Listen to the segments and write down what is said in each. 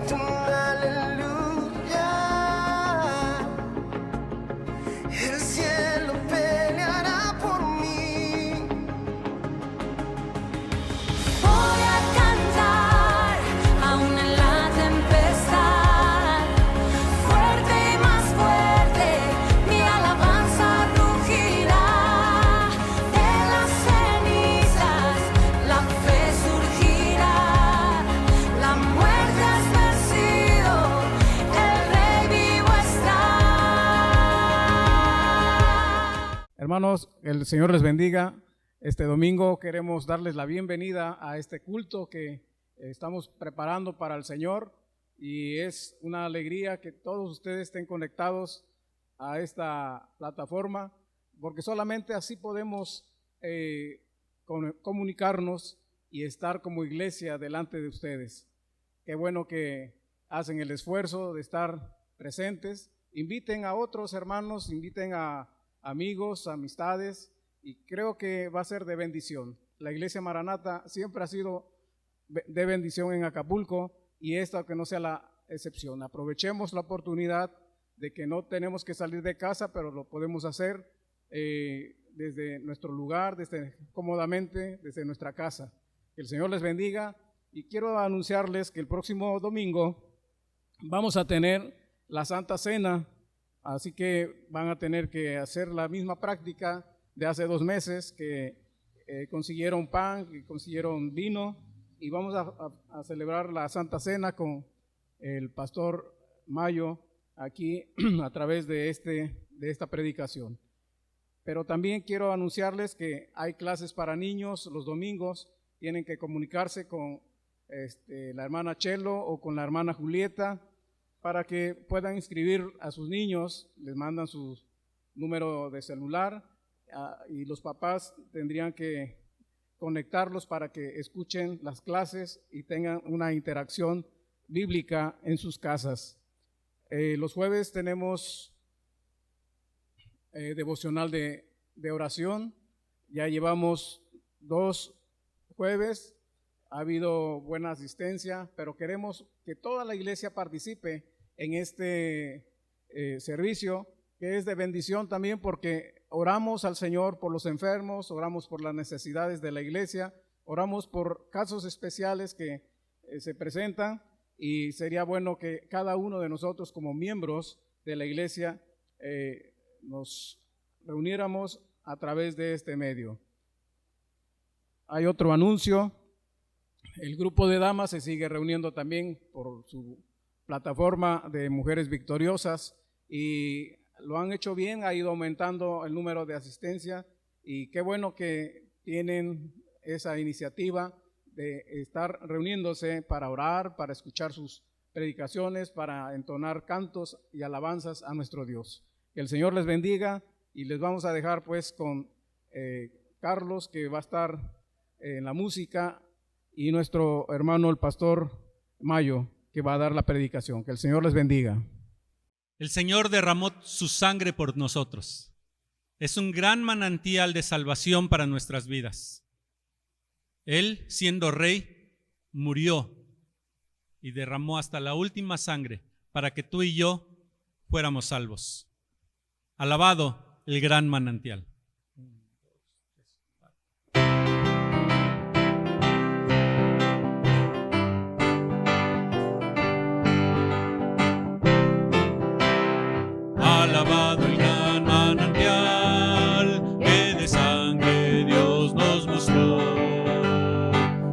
canto un aleluya. El cielo peleará por mí. Voy a cantar aún en la tempestad, fuerte y más fuerte, mi alabanza rugirá. De las cenizas la fe surgirá, la muerte has vencido, el Rey vivo está. Hermanos, el Señor les bendiga. Este domingo queremos darles la bienvenida a este culto que estamos preparando para el Señor, y es una alegría que todos ustedes estén conectados a esta plataforma, porque solamente así podemos comunicarnos y estar como iglesia delante de ustedes. Qué bueno que hacen el esfuerzo de estar presentes. Inviten a otros hermanos, inviten a amigos, amistades, y creo que va a ser de bendición. La Iglesia Maranata siempre ha sido de bendición en Acapulco, y esta que no sea la excepción. Aprovechemos la oportunidad de que no tenemos que salir de casa, pero lo podemos hacer desde nuestro lugar, cómodamente, desde nuestra casa. Que el Señor les bendiga, y quiero anunciarles que el próximo domingo vamos a tener la Santa Cena, así que van a tener que hacer la misma práctica de hace 2 meses, que consiguieron pan, que consiguieron vino, y vamos a celebrar la Santa Cena con el pastor Mayo aquí a través de esta predicación. Pero también quiero anunciarles que hay clases para niños los domingos. Tienen que comunicarse con la hermana Chelo o con la hermana Julieta para que puedan inscribir a sus niños. Les mandan su número de celular, y los papás tendrían que conectarlos para que escuchen las clases y tengan una interacción bíblica en sus casas. Los jueves tenemos devocional de oración. Ya llevamos 2 jueves, ha habido buena asistencia, pero queremos que toda la iglesia participe en este servicio, que es de bendición también, porque oramos al Señor por los enfermos, oramos por las necesidades de la iglesia, oramos por casos especiales que se presentan, y sería bueno que cada uno de nosotros como miembros de la iglesia nos reuniéramos a través de este medio. Hay otro anuncio: el grupo de damas se sigue reuniendo también por su plataforma de Mujeres Victoriosas, y lo han hecho bien, ha ido aumentando el número de asistencia, y qué bueno que tienen esa iniciativa de estar reuniéndose para orar, para escuchar sus predicaciones, para entonar cantos y alabanzas a nuestro Dios. Que el Señor les bendiga, y les vamos a dejar pues con Carlos, que va a estar en la música, y nuestro hermano el pastor Mayo, que va a dar la predicación. Que el Señor les bendiga. El Señor derramó su sangre por nosotros. Es un gran manantial de salvación para nuestras vidas. Él, siendo rey, murió y derramó hasta la última sangre para que tú y yo fuéramos salvos. Alabado el gran manantial. Alabado el gran manantial que de sangre Dios nos mostró.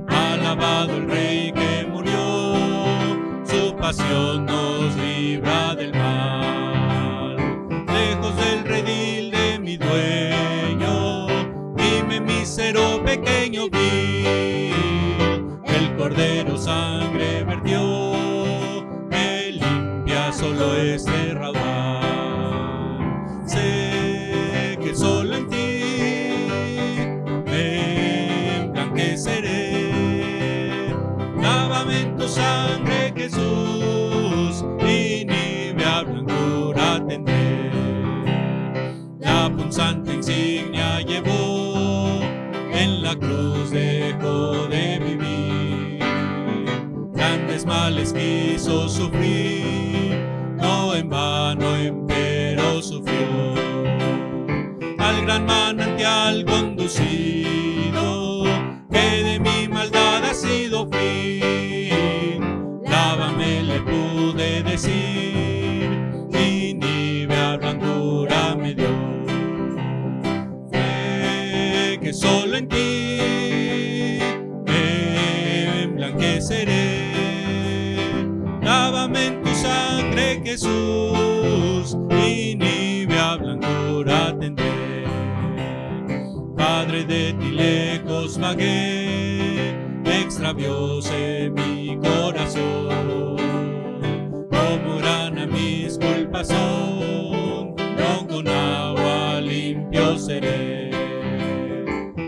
Alabado el Rey que murió, su pasión nos libra del mal. Lejos del redil de mi dueño, dime mísero pequeño vi. El Cordero sangre vertió, que limpia solo este raudal. Sé que solo en ti me emblanqueceré. Lávame en tu sangre, Jesús, y ni mi blancura tendré. La punzante insignia llevó, en la cruz dejó de vivir. grandes males quiso sufrir, no en vano empero sufrió. Al gran manantial conducido, que de mi maldad ha sido fin, lávame, le pude decir, y nívea blancura me dio. Sé que solo en ti me emblanqueceré, lávame en tu sangre, Jesús, y nívea blancura tendré. Padre, de ti lejos vagué, extravióse mi corazón. Como grana mis culpas son, no con agua limpio seré.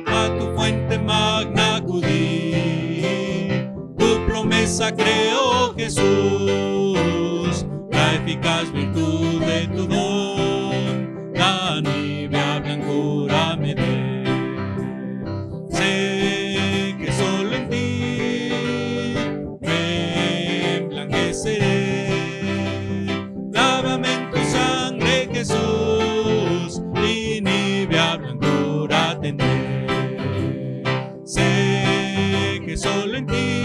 A tu fuente magna acudí, tu promesa creo, Jesús, la eficaz virtud de tu don, la nívea blancura me dé. Sé que solo en ti me emblanqueceré, lávame en tu sangre, Jesús, y nívea blancura tendré. Sé que solo en ti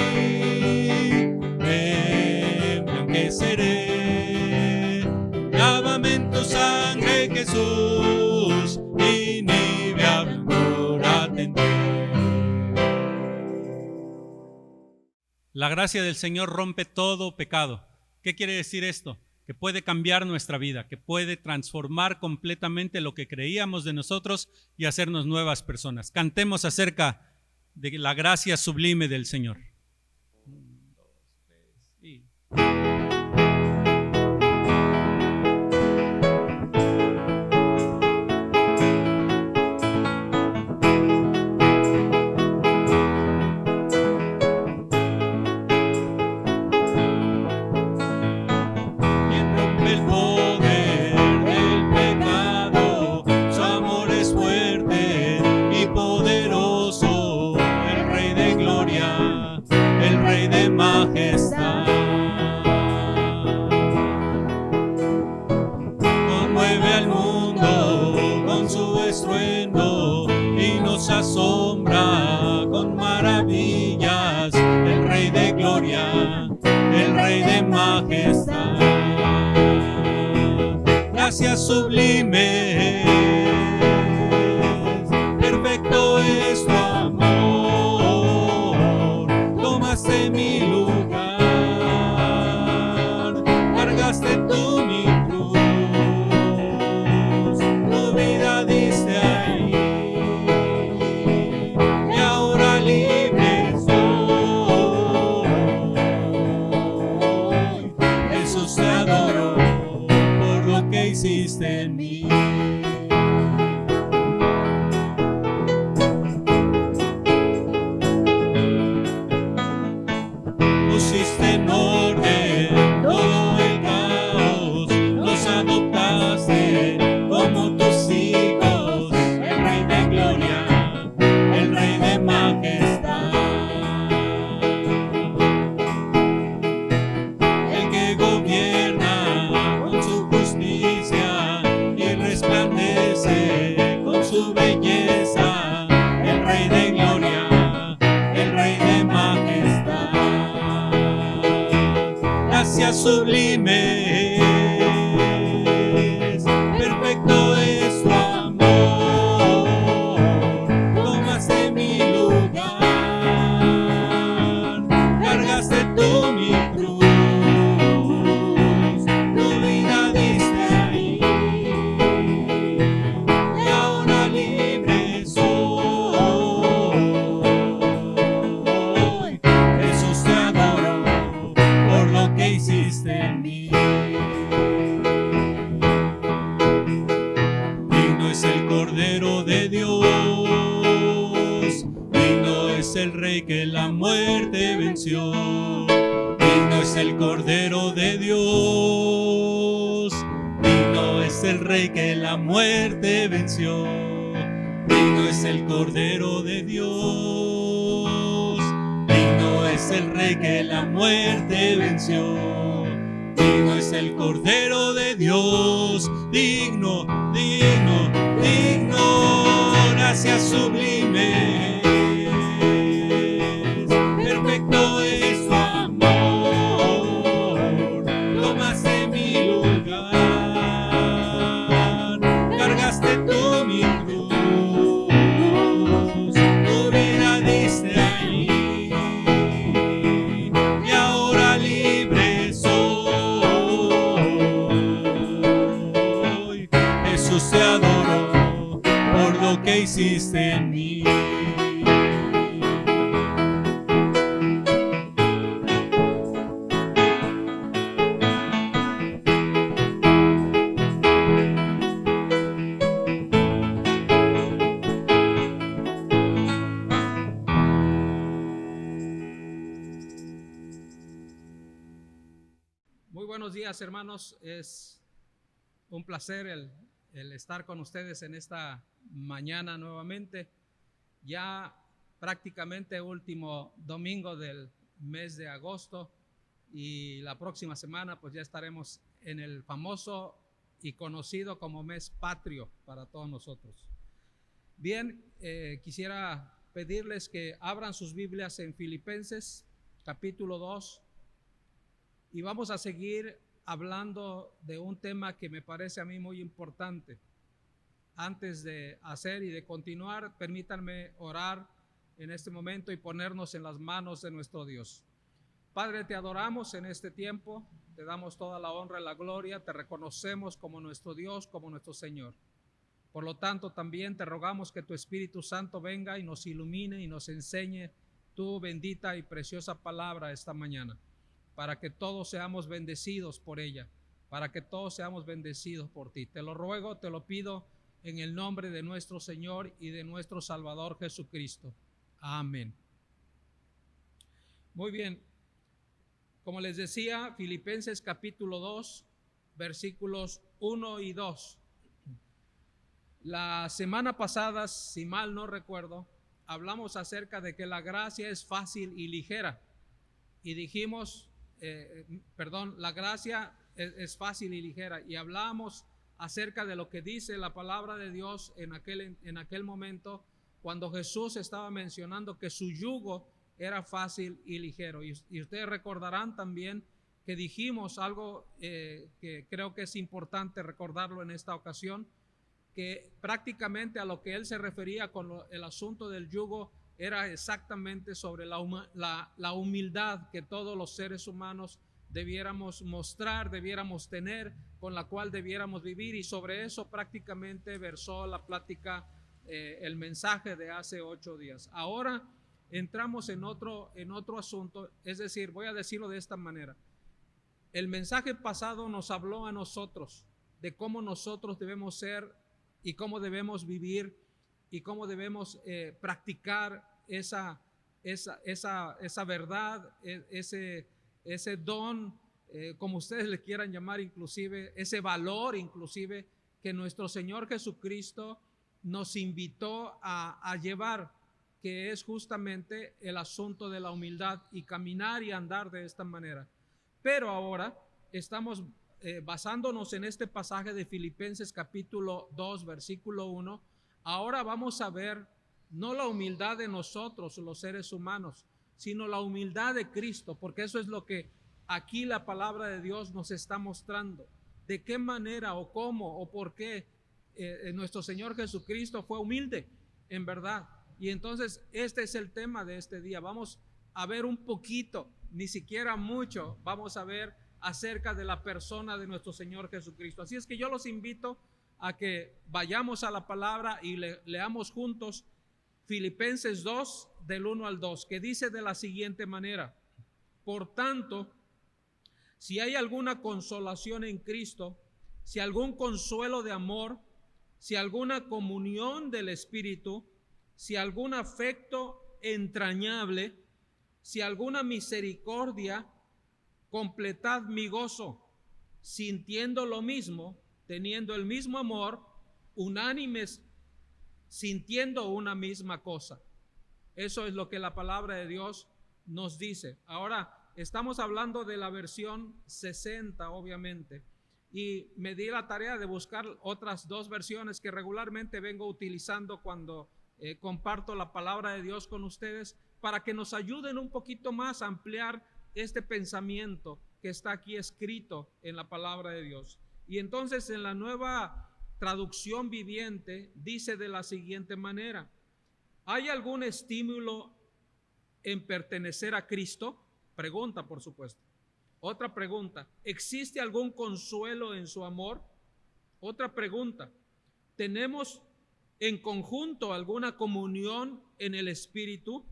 me emblanqueceré, lávame en tu sangre, Jesús, y nívea blancura tendré. La gracia del Señor rompe todo pecado. ¿Qué quiere decir esto? Que puede cambiar nuestra vida, que puede transformar completamente lo que creíamos de nosotros y hacernos nuevas personas. Cantemos acerca de la gracia sublime del Señor. 1, 2, 3 y... Conmueve al mundo con su estruendo y nos asombra con maravillas. El Rey de gloria, el Rey de majestad. Gracias sublimes, perfecto es tu amor. Tomaste mi lugar, cargaste tú mi cruz, tu vida diste ahí, y ahora libre soy. Jesús, te adoro por lo que hiciste en mí. Pusiste en orden todo el caos, los adoptaste como tus hijos. El Rey de gloria, el Rey de majestad, el que gobierna con su justicia y resplandece con su belleza. El Rey de gloria, el Rey de majestad. Gracias sublimes, perfecto es tu amor. Tomaste mi lugar, cargaste tú mi cruz, tu vida diste ahí, y ahora libre soy. Jesús, te adoro por lo que hiciste en mí. Digno es el Cordero de Dios, digno es el Rey que la muerte venció. Digno es el Cordero de Dios, digno es el Rey que la muerte venció. Digno es el Cordero de Dios, digno es es el Rey que la muerte venció. Digno es el Cordero de Dios, digno, digno, digno, gracias sublimes. Perfecto es tu amor, tomaste mi lugar, cargaste tú mi cruz, tu vida diste allí, y ahora libre soy. Jesús, te adoro por lo que hiciste en mí. Muy buenos días, hermanos. Es un placer el estar con ustedes en esta mañana nuevamente. Ya prácticamente último domingo del mes de agosto, y la próxima semana pues ya estaremos en el famoso y conocido como mes patrio para todos nosotros. Bien, quisiera pedirles que abran sus Biblias en Filipenses capítulo 2. Y vamos a seguir hablando de un tema que me parece a mí muy importante. Antes de hacer y de continuar, permítanme orar en este momento y ponernos en las manos de nuestro Dios. Padre, te adoramos en este tiempo, te damos toda la honra y la gloria, te reconocemos como nuestro Dios, como nuestro Señor. Por lo tanto, también te rogamos que tu Espíritu Santo venga y nos ilumine y nos enseñe tu bendita y preciosa palabra esta mañana, para que todos seamos bendecidos por ella, para que todos seamos bendecidos por ti. Te lo ruego, te lo pido en el nombre de nuestro Señor y de nuestro Salvador Jesucristo. Amén. Muy bien, como les decía, Filipenses capítulo 2, versículos 1 y 2. La semana pasada, si mal no recuerdo, hablamos acerca de que la gracia es fácil y ligera, y dijimos, la gracia es fácil y ligera, y hablamos acerca de lo que dice la palabra de Dios en aquel momento, cuando Jesús estaba mencionando que su yugo era fácil y ligero. Y ustedes recordarán también que dijimos algo que creo que es importante recordarlo en esta ocasión, que prácticamente a lo que él se refería con el asunto del yugo era exactamente sobre la humildad que todos los seres humanos debiéramos mostrar, debiéramos tener, con la cual debiéramos vivir, y sobre eso prácticamente versó la plática, el mensaje de hace 8 días. Ahora entramos en otro asunto, es decir, voy a decirlo de esta manera. El mensaje pasado nos habló a nosotros de cómo nosotros debemos ser y cómo debemos vivir y cómo debemos practicar esa verdad, ese don, como ustedes le quieran llamar, inclusive ese valor inclusive que nuestro Señor Jesucristo nos invitó a llevar, que es justamente el asunto de la humildad y caminar y andar de esta manera. Pero ahora estamos basándonos en este pasaje de Filipenses capítulo 2 versículo 1. Ahora vamos a ver no la humildad de nosotros los seres humanos, sino la humildad de Cristo, porque eso es lo que aquí la palabra de Dios nos está mostrando. De qué manera o cómo o por qué nuestro Señor Jesucristo fue humilde en verdad. Y entonces este es el tema de este día. Vamos a ver un poquito, ni siquiera mucho, vamos a ver acerca de la persona de nuestro Señor Jesucristo. Así es que yo los invito a que vayamos a la palabra y leamos juntos Filipenses 2 del 1 al 2, que dice de la siguiente manera: por tanto, si hay alguna consolación en Cristo, si algún consuelo de amor, si alguna comunión del Espíritu, si algún afecto entrañable, si alguna misericordia, completad mi gozo, sintiendo lo mismo, teniendo el mismo amor, unánimes, sintiendo una misma cosa. Eso es lo que la palabra de Dios nos dice. Ahora, estamos hablando de la versión 60, obviamente, y me di la tarea de buscar otras dos versiones que regularmente vengo utilizando cuando comparto la palabra de Dios con ustedes, para que nos ayuden un poquito más a ampliar este pensamiento que está aquí escrito en la palabra de Dios. Y entonces en la Nueva Traducción Viviente dice de la siguiente manera: ¿hay algún estímulo en pertenecer a Cristo? Pregunta, por supuesto. Otra pregunta: ¿existe algún consuelo en su amor? Otra pregunta: ¿tenemos en conjunto alguna comunión en el Espíritu?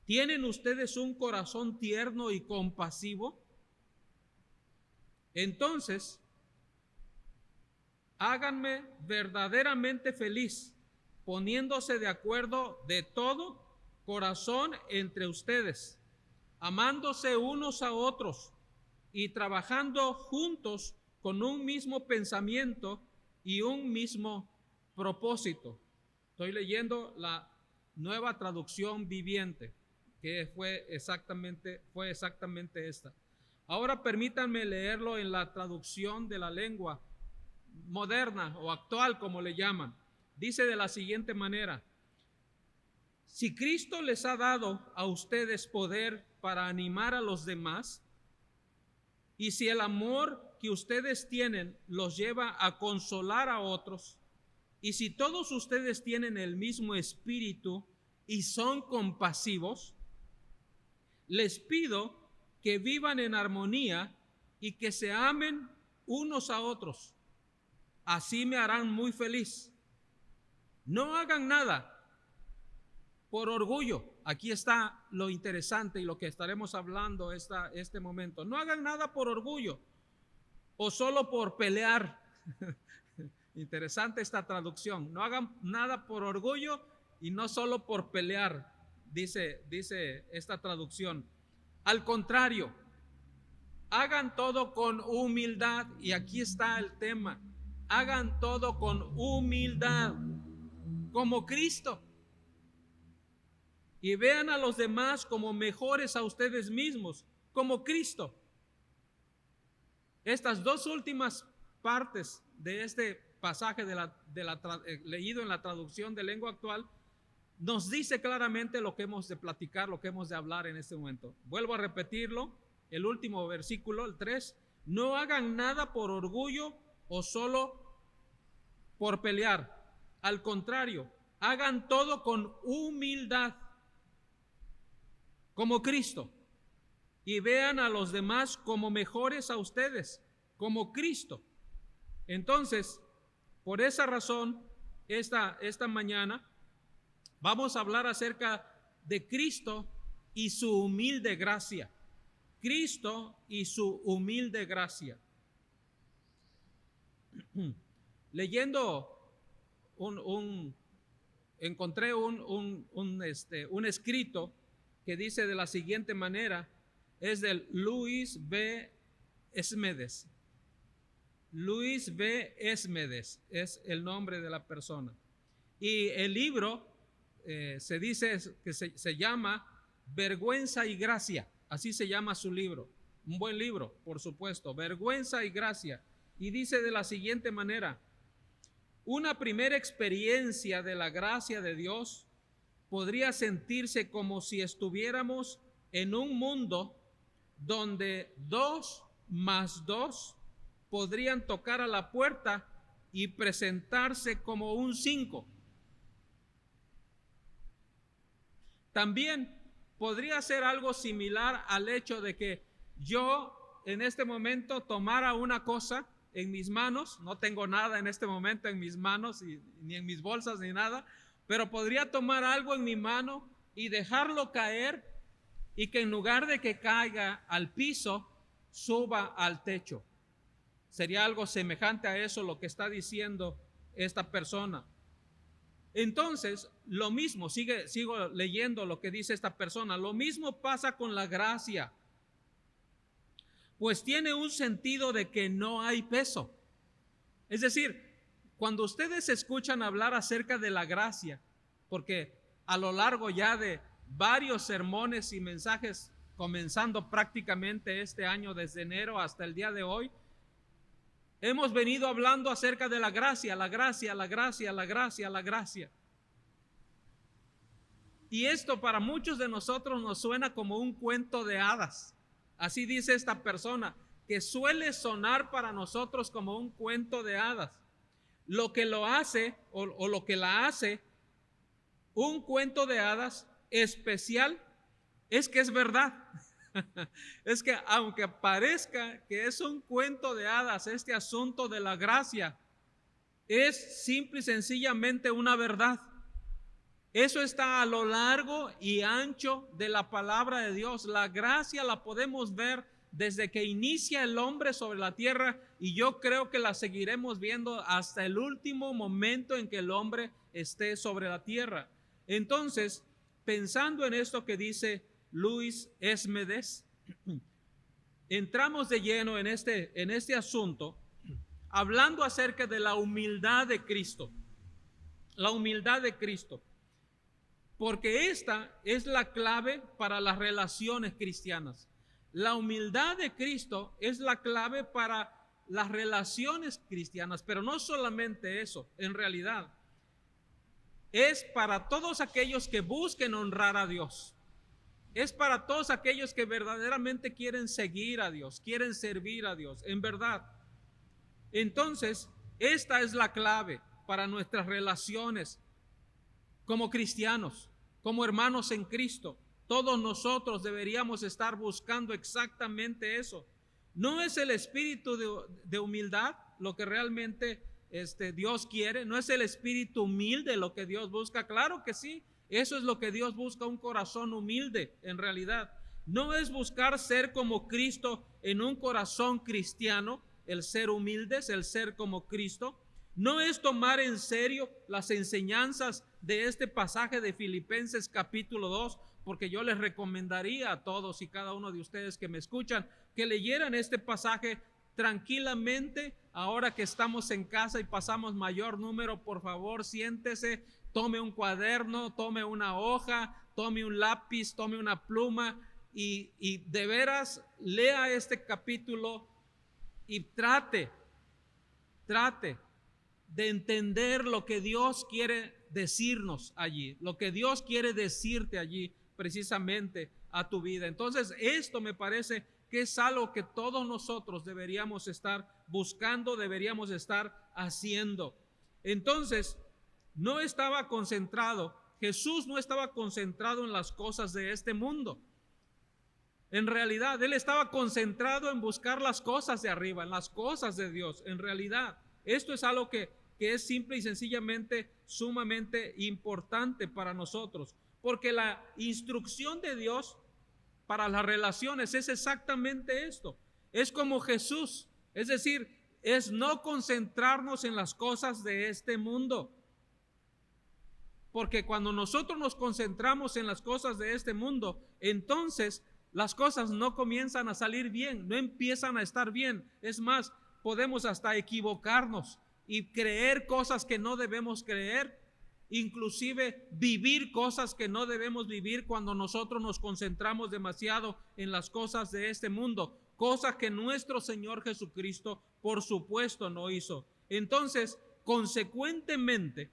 ¿Tienen ustedes un corazón tierno y compasivo? Entonces, háganme verdaderamente feliz, poniéndose de acuerdo de todo corazón entre ustedes, amándose unos a otros y trabajando juntos con un mismo pensamiento y un mismo propósito. Estoy leyendo la Nueva Traducción Viviente, que fue exactamente esta. Ahora permítanme leerlo en la traducción de la lengua moderna o actual, como le llaman. Dice de la siguiente manera: si Cristo les ha dado a ustedes poder para animar a los demás, y si el amor que ustedes tienen los lleva a consolar a otros, y si todos ustedes tienen el mismo espíritu y son compasivos, les pido que vivan en armonía y que se amen unos a otros. Así me harán muy feliz. No hagan nada por orgullo. Aquí está lo interesante y lo que estaremos hablando este momento. No hagan nada por orgullo o solo por pelear. Interesante esta traducción. No hagan nada por orgullo y no solo por pelear, dice esta traducción. Al contrario, hagan todo con humildad. Y aquí está el tema: hagan todo con humildad, como Cristo, y vean a los demás como mejores a ustedes mismos, como Cristo. Estas dos últimas partes de este pasaje leído en la traducción de lengua actual nos dice claramente lo que hemos de platicar, lo que hemos de hablar en este momento. Vuelvo a repetirlo, el último versículo, el 3: no hagan nada por orgullo o solo por pelear. Al contrario, hagan todo con humildad, como Cristo, y vean a los demás como mejores a ustedes, como Cristo. Entonces, por esa razón, esta mañana vamos a hablar acerca de Cristo y su humilde gracia. Cristo y su humilde gracia. Leyendo encontré un escrito que dice de la siguiente manera. Es del Luis B. Esmedes. Luis B. Esmedes es el nombre de la persona. Y el libro se dice que se llama Vergüenza y Gracia. Así se llama su libro. Un buen libro, por supuesto. Vergüenza y Gracia. Y dice de la siguiente manera: una primera experiencia de la gracia de Dios podría sentirse como si estuviéramos en un mundo donde 2 más 2 podrían tocar a la puerta y presentarse como un 5. También podría ser algo similar al hecho de que yo en este momento tomara una cosa en mis manos. No tengo nada en este momento en mis manos, ni en mis bolsas ni nada, pero podría tomar algo en mi mano y dejarlo caer, y que en lugar de que caiga al piso, suba al techo. Sería algo semejante a eso lo que está diciendo esta persona. Entonces, lo mismo, sigo leyendo lo que dice esta persona. Lo mismo pasa con la gracia, pues tiene un sentido de que no hay peso. Es decir, cuando ustedes escuchan hablar acerca de la gracia, porque a lo largo ya de varios sermones y mensajes comenzando prácticamente este año desde enero hasta el día de hoy. Hemos venido hablando acerca de la gracia, la gracia, la gracia, la gracia, la gracia. Y esto para muchos de nosotros nos suena como un cuento de hadas. Así dice esta persona, que suele sonar para nosotros como un cuento de hadas. Lo que lo hace o lo que la hace un cuento de hadas especial es que es verdad. Es que aunque parezca que es un cuento de hadas, este asunto de la gracia es simple y sencillamente una verdad. Eso está a lo largo y ancho de la palabra de Dios. La gracia la podemos ver desde que inicia el hombre sobre la tierra, y yo creo que la seguiremos viendo hasta el último momento en que el hombre esté sobre la tierra. Entonces, pensando en esto que dice Luis Esmedes, entramos de lleno en este asunto, hablando acerca de la humildad de Cristo. La humildad de Cristo. Porque esta es la clave para las relaciones cristianas. La humildad de Cristo es la clave para las relaciones cristianas, pero no solamente eso, en realidad es para todos aquellos que busquen honrar a Dios. Es para todos aquellos que verdaderamente quieren seguir a Dios, quieren servir a Dios, en verdad. Entonces, esta es la clave para nuestras relaciones como cristianos, como hermanos en Cristo. Todos nosotros deberíamos estar buscando exactamente eso. No es el espíritu de humildad lo que realmente Dios quiere, no es el espíritu humilde lo que Dios busca. Claro que sí, eso es lo que Dios busca, un corazón humilde en realidad. No es buscar ser como Cristo en un corazón cristiano, el ser humildes, el ser como Cristo. No es tomar en serio las enseñanzas de este pasaje de Filipenses capítulo 2, porque yo les recomendaría a todos y cada uno de ustedes que me escuchan que leyeran este pasaje tranquilamente. Ahora que estamos en casa y pasamos mayor número, por favor, siéntese, tome un cuaderno, tome una hoja, tome un lápiz, tome una pluma y de veras lea este capítulo y trate de entender lo que Dios quiere decirnos allí, lo que Dios quiere decirte allí precisamente a tu vida. Entonces, esto me parece que es algo que todos nosotros deberíamos estar buscando, deberíamos estar haciendo. Entonces, Jesús no estaba concentrado en las cosas de este mundo. En realidad, Él estaba concentrado en buscar las cosas de arriba, en las cosas de Dios. En realidad, esto es algo que es simple y sencillamente sumamente importante para nosotros, porque la instrucción de Dios para las relaciones es exactamente esto. Es como Jesús, es decir, es no concentrarnos en las cosas de este mundo. Porque cuando nosotros nos concentramos en las cosas de este mundo, entonces las cosas no comienzan a salir bien, no empiezan a estar bien. Es más, podemos hasta equivocarnos y creer cosas que no debemos creer, inclusive vivir cosas que no debemos vivir cuando nosotros nos concentramos demasiado en las cosas de este mundo, cosas que nuestro Señor Jesucristo por supuesto no hizo. Entonces, consecuentemente,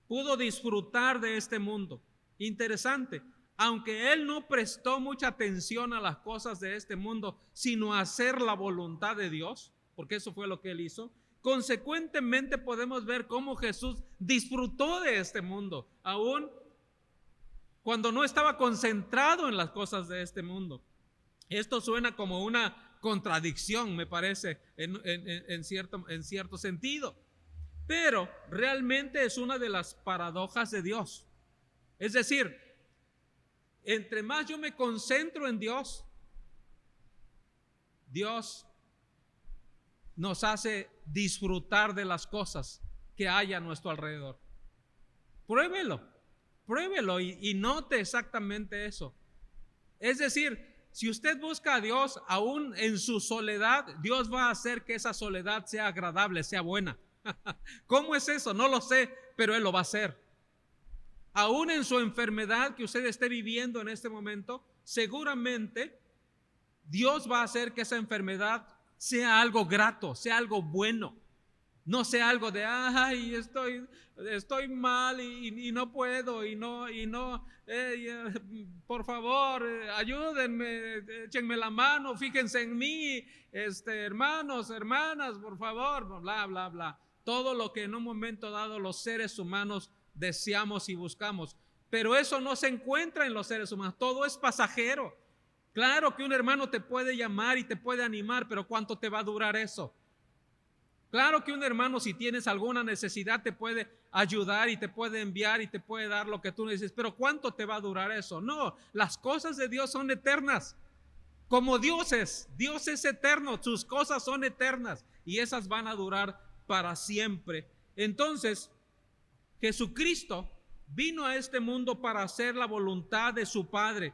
pudo disfrutar de este mundo. Interesante, aunque Él no prestó mucha atención a las cosas de este mundo, sino a hacer la voluntad de Dios, porque eso fue lo que Él hizo. Consecuentemente podemos ver cómo Jesús disfrutó de este mundo, aún cuando no estaba concentrado en las cosas de este mundo. Esto suena como una contradicción, me parece, en cierto sentido, pero realmente es una de las paradojas de Dios. Es decir, entre más yo me concentro en Dios, Dios nos hace disfrutar de las cosas que hay a nuestro alrededor. Pruébelo y note exactamente eso. Es decir, si usted busca a Dios aún en su soledad, Dios va a hacer que esa soledad sea agradable, sea buena. ¿Cómo es eso? No lo sé, pero Él lo va a hacer. aún en su enfermedad que usted esté viviendo en este momento, seguramente Dios va a hacer que esa enfermedad sea algo grato, sea algo bueno. No sea algo de, ay, estoy mal y no puedo, por favor, ayúdenme, échenme la mano, fíjense en mí, hermanos, hermanas, por favor, bla, bla, bla. Todo lo que en un momento dado los seres humanos deseamos y buscamos. Pero eso no se encuentra en los seres humanos, todo es pasajero. Claro que un hermano te puede llamar y te puede animar, pero ¿cuánto te va a durar eso? Claro que un hermano, si tienes alguna necesidad, te puede ayudar y te puede enviar y te puede dar lo que tú necesites, pero ¿cuánto te va a durar eso? No, las cosas de Dios son eternas. Como Dios es eterno, sus cosas son eternas y esas van a durar para siempre. Entonces, Jesucristo vino a este mundo para hacer la voluntad de su Padre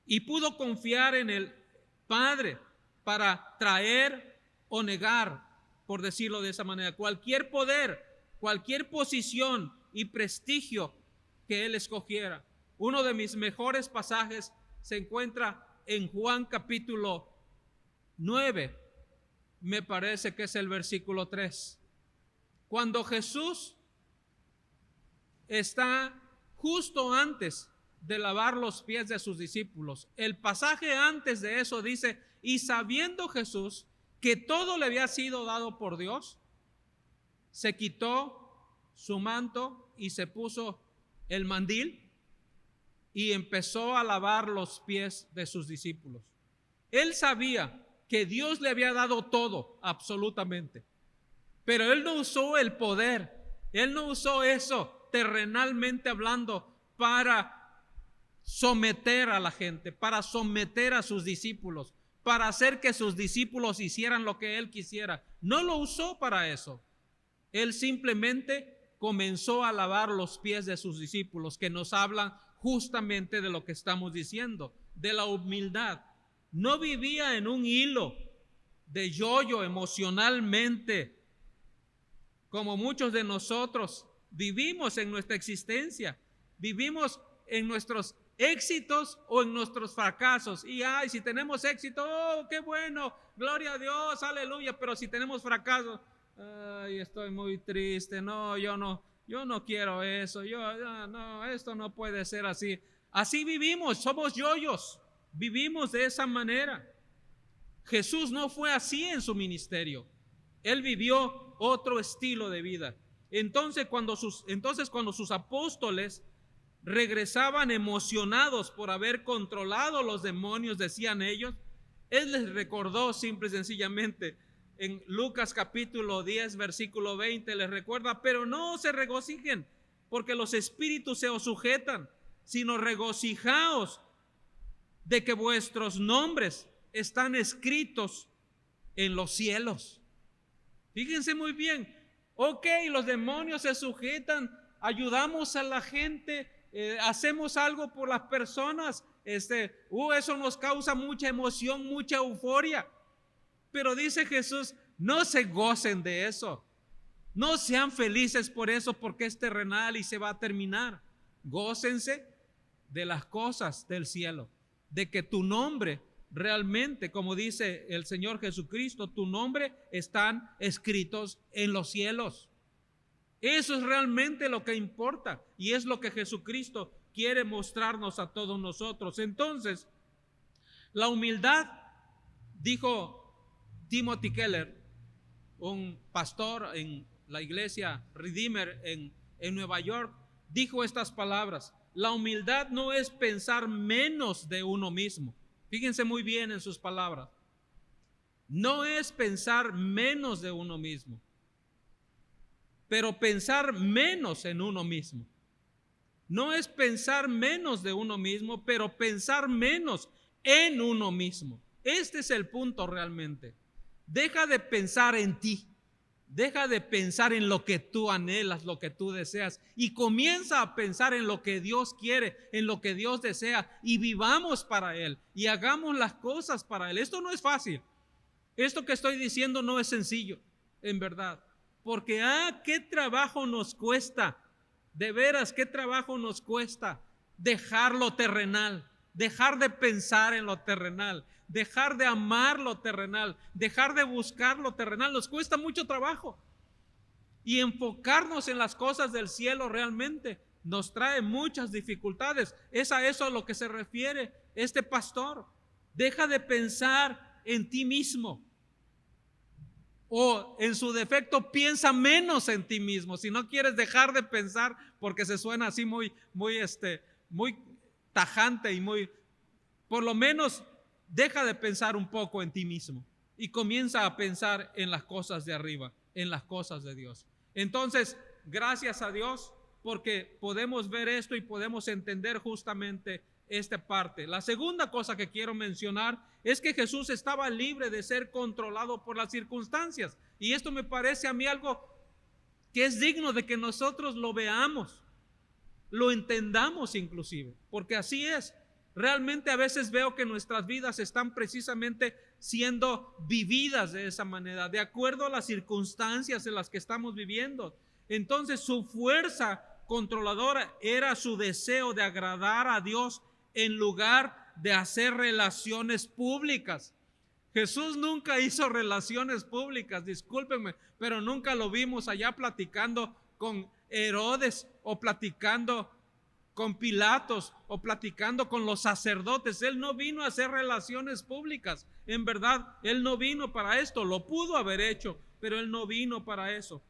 y pudo confiar en el Padre para traer o negar, por decirlo de esa manera, cualquier poder, cualquier posición y prestigio que él escogiera. Uno de mis mejores pasajes se encuentra en Juan capítulo 9, me parece que es el versículo 3. Cuando Jesús está justo antes de lavar los pies de sus discípulos, el pasaje antes de eso dice, y sabiendo Jesús que todo le había sido dado por Dios, se quitó su manto y se puso el mandil y empezó a lavar los pies de sus discípulos. Él sabía que Dios le había dado todo, absolutamente, pero él no usó el poder, él no usó eso terrenalmente hablando para someter a la gente, para someter a sus discípulos, para hacer que sus discípulos hicieran lo que él quisiera. No lo usó para eso. Él simplemente comenzó a lavar los pies de sus discípulos, que nos hablan justamente de lo que estamos diciendo, de la humildad. No vivía en un hilo de yoyo emocionalmente, como muchos de nosotros vivimos en nuestra existencia. Vivimos en nuestros éxitos o en nuestros fracasos. Y ay, si tenemos éxito, oh, qué bueno, gloria a Dios, aleluya. Pero si tenemos fracaso, ay, estoy muy triste, no, yo no quiero eso, no, esto no puede ser así. Así vivimos, somos yoyos, vivimos de esa manera. Jesús no fue así en su ministerio. Él vivió otro estilo de vida. Entonces cuando sus apóstoles regresaban emocionados por haber controlado los demonios, decían ellos, él les recordó simple y sencillamente en Lucas capítulo 10 versículo 20, les recuerda, pero no se regocijen porque los espíritus se os sujetan, sino regocijaos de que vuestros nombres están escritos en los cielos. Fíjense muy bien, ok, los demonios se sujetan, ayudamos a la gente, hacemos algo por las personas, eso nos causa mucha emoción, mucha euforia. Pero dice Jesús, no se gocen de eso, no sean felices por eso, porque es terrenal y se va a terminar. Gócense de las cosas del cielo, de que tu nombre realmente, como dice el Señor Jesucristo, tu nombre están escritos en los cielos. Eso es realmente lo que importa y es lo que Jesucristo quiere mostrarnos a todos nosotros. Entonces, la humildad, dijo Timothy Keller, un pastor en la iglesia Redeemer en Nueva York, dijo estas palabras: la humildad no es pensar menos de uno mismo. Fíjense muy bien en sus palabras. No es pensar menos de uno mismo, pero pensar menos en uno mismo. No es pensar menos de uno mismo, pero pensar menos en uno mismo. Este es el punto realmente. Deja de pensar en ti. Deja de pensar en lo que tú anhelas, lo que tú deseas, y comienza a pensar en lo que Dios quiere, en lo que Dios desea, y vivamos para Él y hagamos las cosas para Él. Esto no es fácil. Esto que estoy diciendo no es sencillo, en verdad. Porque qué trabajo nos cuesta De veras, qué trabajo nos cuesta dejar lo terrenal, dejar de pensar en lo terrenal, dejar de amar lo terrenal, dejar de buscar lo terrenal. Nos cuesta mucho trabajo. Y enfocarnos en las cosas del cielo realmente nos trae muchas dificultades. Es a eso a lo que se refiere este pastor. Deja de pensar en ti mismo. O en su defecto, piensa menos en ti mismo. Si no quieres dejar de pensar, porque se suena así muy tajante y por lo menos deja de pensar un poco en ti mismo y comienza a pensar en las cosas de arriba, en las cosas de Dios. Entonces, gracias a Dios porque podemos ver esto y podemos entender justamente esta parte. La segunda cosa que quiero mencionar es que Jesús estaba libre de ser controlado por las circunstancias. Y esto me parece a mí algo que es digno de que nosotros lo veamos, lo entendamos inclusive, porque así es. Realmente a veces veo que nuestras vidas están precisamente siendo vividas de esa manera, de acuerdo a las circunstancias en las que estamos viviendo. Entonces su fuerza controladora era su deseo de agradar a Dios en lugar de hacer relaciones públicas. Jesús nunca hizo relaciones públicas, discúlpenme, pero nunca lo vimos allá platicando con Herodes o platicando con Pilatos o platicando con los sacerdotes. Él no vino a hacer relaciones públicas. En verdad, él no vino para esto. Lo pudo haber hecho, pero él no vino para eso.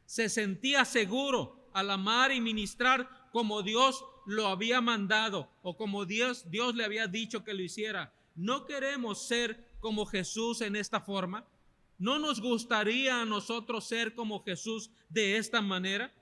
Se sentía seguro al amar y ministrar como Dios lo había mandado o como Dios le había dicho que lo hiciera. ¿No queremos ser como Jesús en esta forma? ¿No nos gustaría a nosotros ser como Jesús de esta manera?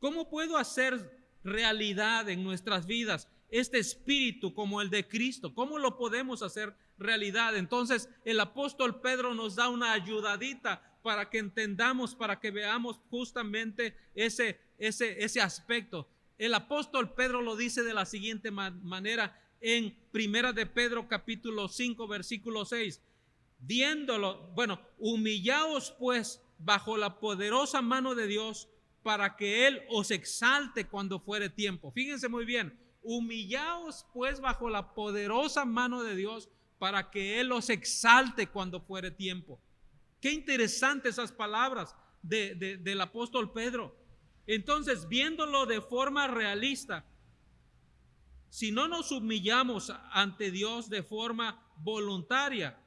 ¿Cómo puedo hacer realidad en nuestras vidas este espíritu como el de Cristo? ¿Cómo lo podemos hacer realidad? Entonces el apóstol Pedro nos da una ayudadita para que entendamos, para que veamos justamente ese aspecto. El apóstol Pedro lo dice de la siguiente manera en Primera de Pedro capítulo 5 versículo 6. Humillaos pues bajo la poderosa mano de Dios para que Él os exalte cuando fuere tiempo. Fíjense muy bien, humillaos pues bajo la poderosa mano de Dios para que Él os exalte cuando fuere tiempo. Qué interesante esas palabras del apóstol Pedro. Entonces, viéndolo de forma realista, si no nos humillamos ante Dios de forma voluntaria,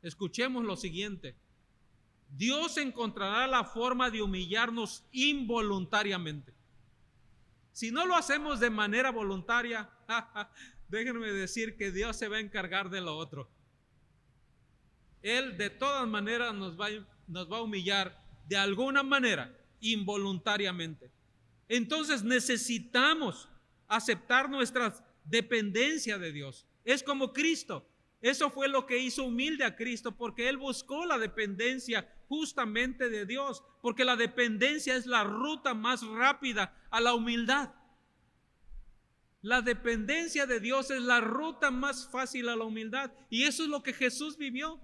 escuchemos lo siguiente: Dios encontrará la forma de humillarnos involuntariamente. Si no lo hacemos de manera voluntaria, déjenme decir que Dios se va a encargar de lo otro. Él de todas maneras nos va a humillar de alguna manera involuntariamente. Entonces necesitamos aceptar nuestra dependencia de Dios. Es como Cristo. Eso fue lo que hizo humilde a Cristo, porque Él buscó la dependencia justamente de Dios, porque la dependencia es la ruta más rápida a la humildad. La dependencia de Dios es la ruta más fácil a la humildad, y eso es lo que Jesús vivió.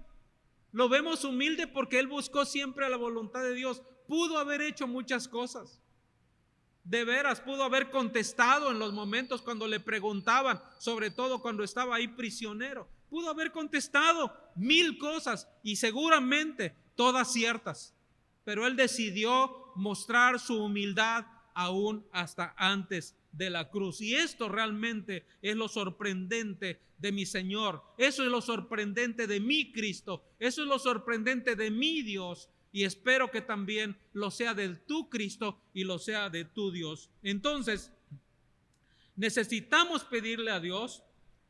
Lo vemos humilde porque Él buscó siempre la voluntad de Dios. Pudo haber hecho muchas cosas. De veras, pudo haber contestado en los momentos cuando le preguntaban, sobre todo cuando estaba ahí prisionero. Pudo haber contestado 1000 cosas y seguramente todas ciertas. Pero Él decidió mostrar su humildad aún hasta antes de la cruz. Y esto realmente es lo sorprendente de mi Señor. Eso es lo sorprendente de mi Cristo. Eso es lo sorprendente de mi Dios. Y espero que también lo sea de tu Cristo y lo sea de tu Dios. Entonces, necesitamos pedirle a Dios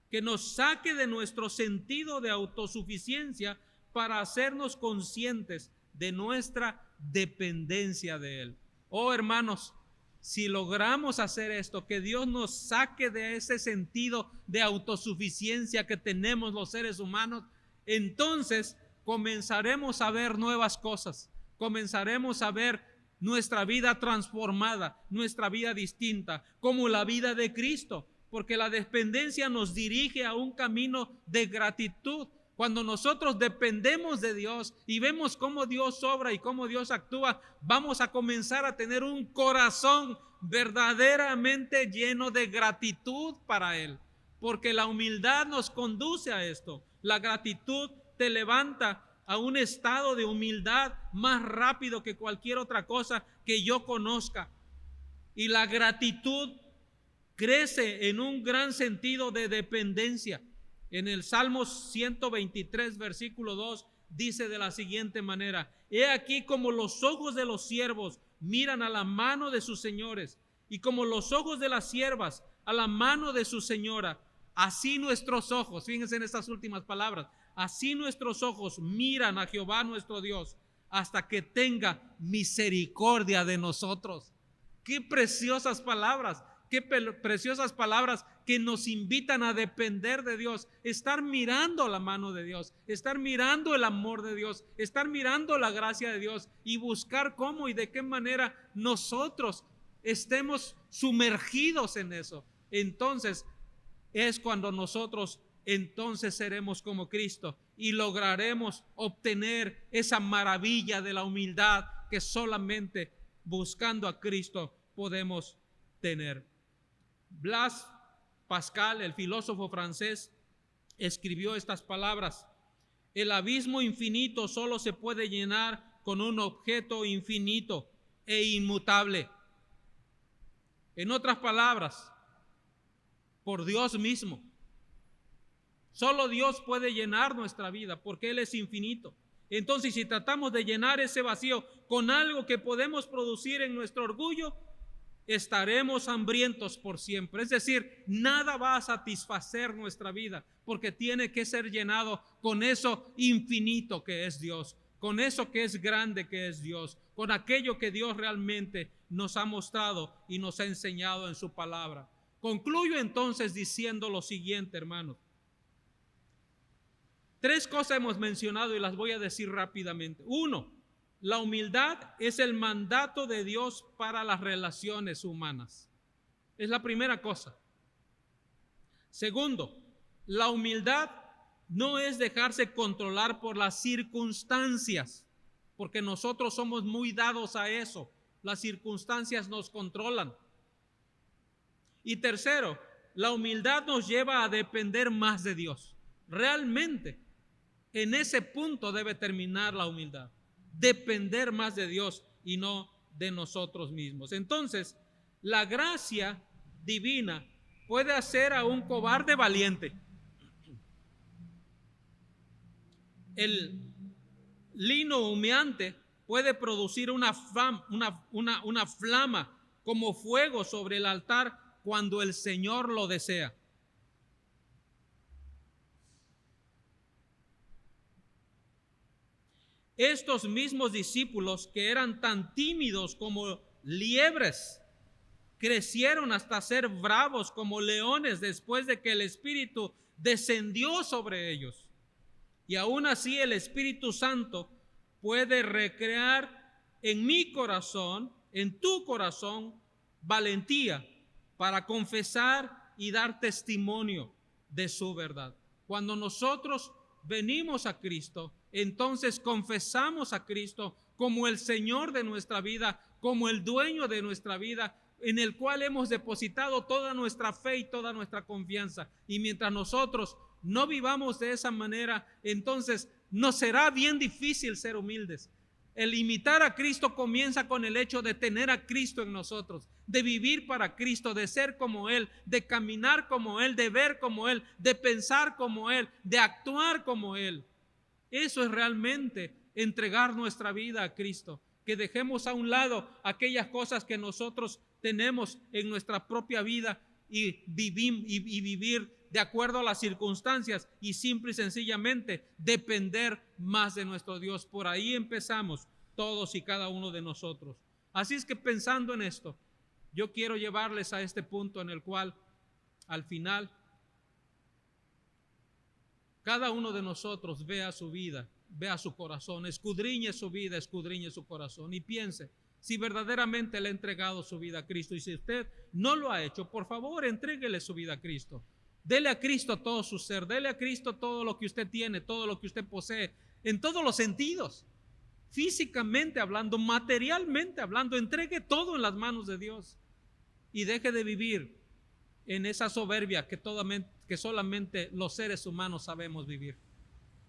que nos saque de nuestro sentido de autosuficiencia para hacernos conscientes de nuestra dependencia de Él. Oh, hermanos, si logramos hacer esto, que Dios nos saque de ese sentido de autosuficiencia que tenemos los seres humanos, entonces comenzaremos a ver nuevas cosas, comenzaremos a ver nuestra vida transformada, nuestra vida distinta, como la vida de Cristo, porque la dependencia nos dirige a un camino de gratitud, Cuando nosotros dependemos de Dios y vemos cómo Dios obra y cómo Dios actúa, vamos a comenzar a tener un corazón verdaderamente lleno de gratitud para Él. Porque la humildad nos conduce a esto. La gratitud te levanta a un estado de humildad más rápido que cualquier otra cosa que yo conozca. Y la gratitud crece en un gran sentido de dependencia. En el Salmo 123, versículo 2, dice de la siguiente manera: he aquí como los ojos de los siervos miran a la mano de sus señores, y como los ojos de las siervas a la mano de su señora, así nuestros ojos, fíjense en estas últimas palabras, así nuestros ojos miran a Jehová nuestro Dios, hasta que tenga misericordia de nosotros. Qué preciosas palabras. Qué preciosas palabras que nos invitan a depender de Dios, estar mirando la mano de Dios, estar mirando el amor de Dios, estar mirando la gracia de Dios y buscar cómo y de qué manera nosotros estemos sumergidos en eso. Entonces es cuando nosotros entonces seremos como Cristo y lograremos obtener esa maravilla de la humildad que solamente buscando a Cristo podemos tener. Blaise Pascal, el filósofo francés, escribió estas palabras: el abismo infinito solo se puede llenar con un objeto infinito e inmutable. En otras palabras, por Dios mismo. Solo Dios puede llenar nuestra vida porque Él es infinito. Entonces, si tratamos de llenar ese vacío con algo que podemos producir en nuestro orgullo, estaremos hambrientos por siempre. Es decir, nada va a satisfacer nuestra vida porque tiene que ser llenado con eso infinito que es Dios, con eso que es grande que es Dios, con aquello que Dios realmente nos ha mostrado y nos ha enseñado en su palabra. Concluyo entonces diciendo lo siguiente, hermanos. 3 cosas hemos mencionado y las voy a decir rápidamente. 1, la humildad es el mandato de Dios para las relaciones humanas. Es la primera cosa. 2, la humildad no es dejarse controlar por las circunstancias, porque nosotros somos muy dados a eso. Las circunstancias nos controlan. Y 3, la humildad nos lleva a depender más de Dios. Realmente, en ese punto debe terminar la humildad. Depender más de Dios y no de nosotros mismos. Entonces, la gracia divina puede hacer a un cobarde valiente. El lino humeante puede producir una flama como fuego sobre el altar cuando el Señor lo desea. Estos mismos discípulos que eran tan tímidos como liebres, crecieron hasta ser bravos como leones después de que el Espíritu descendió sobre ellos. Y aún así el Espíritu Santo puede recrear en mi corazón, en tu corazón, valentía para confesar y dar testimonio de su verdad. Cuando nosotros venimos a Cristo, entonces confesamos a Cristo como el Señor de nuestra vida, como el dueño de nuestra vida, en el cual hemos depositado toda nuestra fe y toda nuestra confianza. Y mientras nosotros no vivamos de esa manera, entonces nos será bien difícil ser humildes. El imitar a Cristo comienza con el hecho de tener a Cristo en nosotros, de vivir para Cristo, de ser como Él, de caminar como Él, de ver como Él, de pensar como Él, de actuar como Él. Eso es realmente entregar nuestra vida a Cristo, que dejemos a un lado aquellas cosas que nosotros tenemos en nuestra propia vida y vivir de acuerdo a las circunstancias y simple y sencillamente depender más de nuestro Dios. Por ahí empezamos todos y cada uno de nosotros. Así es que pensando en esto, yo quiero llevarles a este punto en el cual al final cada uno de nosotros vea su vida, vea su corazón, escudriñe su vida, escudriñe su corazón y piense si verdaderamente le ha entregado su vida a Cristo. Y si usted no lo ha hecho, por favor, entréguele su vida a Cristo. Dele a Cristo todo su ser, dele a Cristo todo lo que usted tiene, todo lo que usted posee, en todos los sentidos, físicamente hablando, materialmente hablando. Entregue todo en las manos de Dios y deje de vivir en esa soberbia que solamente los seres humanos sabemos vivir.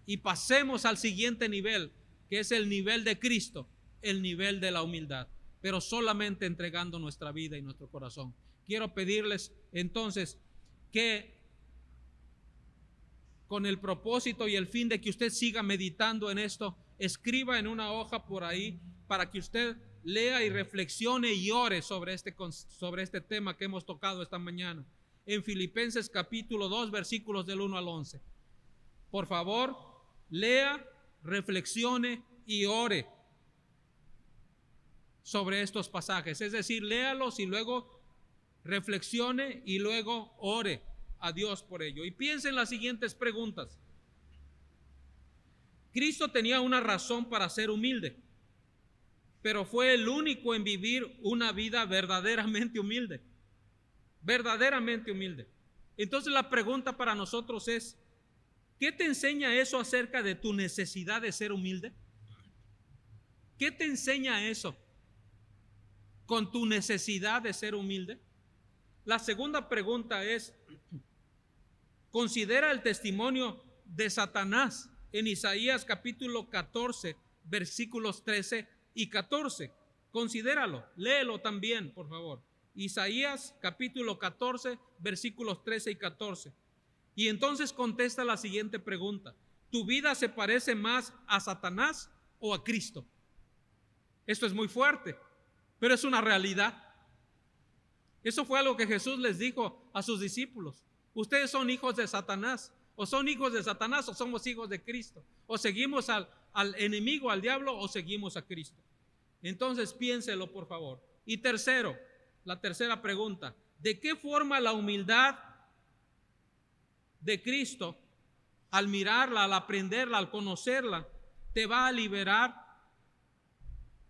Y pasemos al siguiente nivel, que es el nivel de Cristo, el nivel de la humildad, pero solamente entregando nuestra vida y nuestro corazón. Quiero pedirles entonces que, con el propósito y el fin de que usted siga meditando en esto, escriba en una hoja por ahí para que usted lea y reflexione y ore sobre este tema que hemos tocado esta mañana, en Filipenses capítulo 2, versículos del 1 al 11. Por favor, lea, reflexione y ore sobre estos pasajes. Es decir, léalos y luego reflexione y luego ore a Dios por ello. Y piense en las siguientes preguntas. Cristo tenía una razón para ser humilde, pero fue el único en vivir una vida verdaderamente humilde. Verdaderamente humilde. Entonces la pregunta para nosotros es, ¿qué te enseña eso acerca de tu necesidad de ser humilde? ¿Qué te enseña eso con tu necesidad de ser humilde? La segunda pregunta es, considera el testimonio de Satanás en Isaías capítulo 14, versículos 13 y 14. Considéralo, léelo también, por favor. Isaías capítulo 14, versículos 13 y 14. Y entonces contesta la siguiente pregunta: ¿tu vida se parece más a Satanás o a Cristo? Esto es muy fuerte, pero es una realidad. Eso fue algo que Jesús les dijo a sus discípulos. Ustedes son hijos de Satanás, o son hijos de Satanás, o somos hijos de Cristo. O seguimos al enemigo, al diablo, o seguimos a Cristo. Entonces piénselo, por favor. Y tercero, la tercera pregunta: ¿de qué forma la humildad de Cristo, al mirarla, al aprenderla, al conocerla, te va a liberar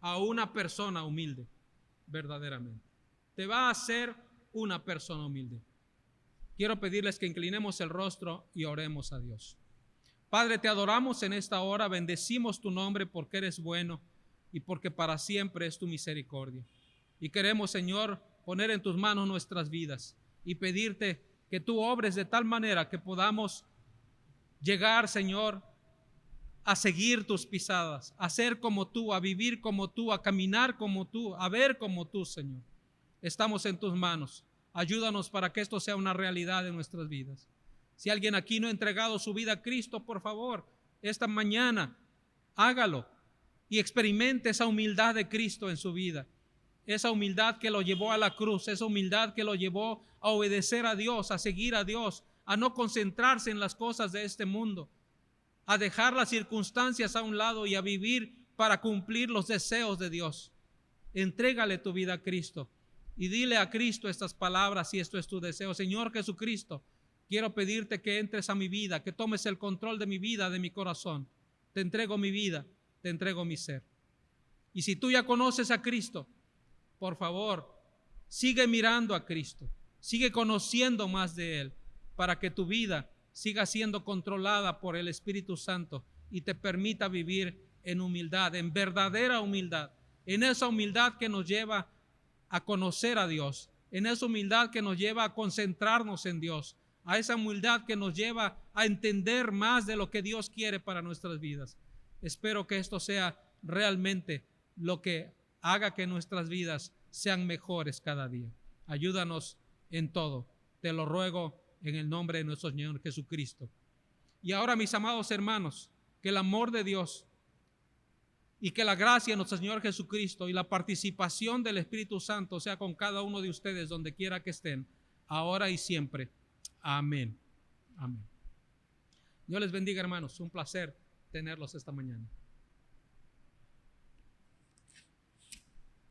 a una persona humilde? Verdaderamente te va a hacer una persona humilde. Quiero pedirles que inclinemos el rostro y oremos a Dios. Padre, te adoramos en esta hora, bendecimos tu nombre porque eres bueno y porque para siempre es tu misericordia. Y queremos, Señor, poner en tus manos nuestras vidas y pedirte que tú obres de tal manera que podamos llegar, Señor, a seguir tus pisadas, a ser como tú, a vivir como tú, a caminar como tú, a ver como tú, Señor. Estamos en tus manos. Ayúdanos para que esto sea una realidad en nuestras vidas. Si alguien aquí no ha entregado su vida a Cristo, por favor, esta mañana hágalo y experimente esa humildad de Cristo en su vida. Esa humildad que lo llevó a la cruz, esa humildad que lo llevó a obedecer a Dios, a seguir a Dios, a no concentrarse en las cosas de este mundo, a dejar las circunstancias a un lado y a vivir para cumplir los deseos de Dios. Entrégale tu vida a Cristo y dile a Cristo estas palabras si esto es tu deseo. Señor Jesucristo, quiero pedirte que entres a mi vida, que tomes el control de mi vida, de mi corazón. Te entrego mi vida, te entrego mi ser. Y si tú ya conoces a Cristo, por favor, sigue mirando a Cristo, sigue conociendo más de Él, para que tu vida siga siendo controlada por el Espíritu Santo y te permita vivir en humildad, en verdadera humildad, en esa humildad que nos lleva a conocer a Dios, en esa humildad que nos lleva a concentrarnos en Dios, a esa humildad que nos lleva a entender más de lo que Dios quiere para nuestras vidas. Espero que esto sea realmente lo que haga que nuestras vidas sean mejores cada día. Ayúdanos en todo. Te lo ruego en el nombre de nuestro Señor Jesucristo. Y ahora, mis amados hermanos, que el amor de Dios y que la gracia de nuestro Señor Jesucristo y la participación del Espíritu Santo sea con cada uno de ustedes donde quiera que estén, ahora y siempre. Amén. Amén. Dios les bendiga, hermanos. Un placer tenerlos esta mañana.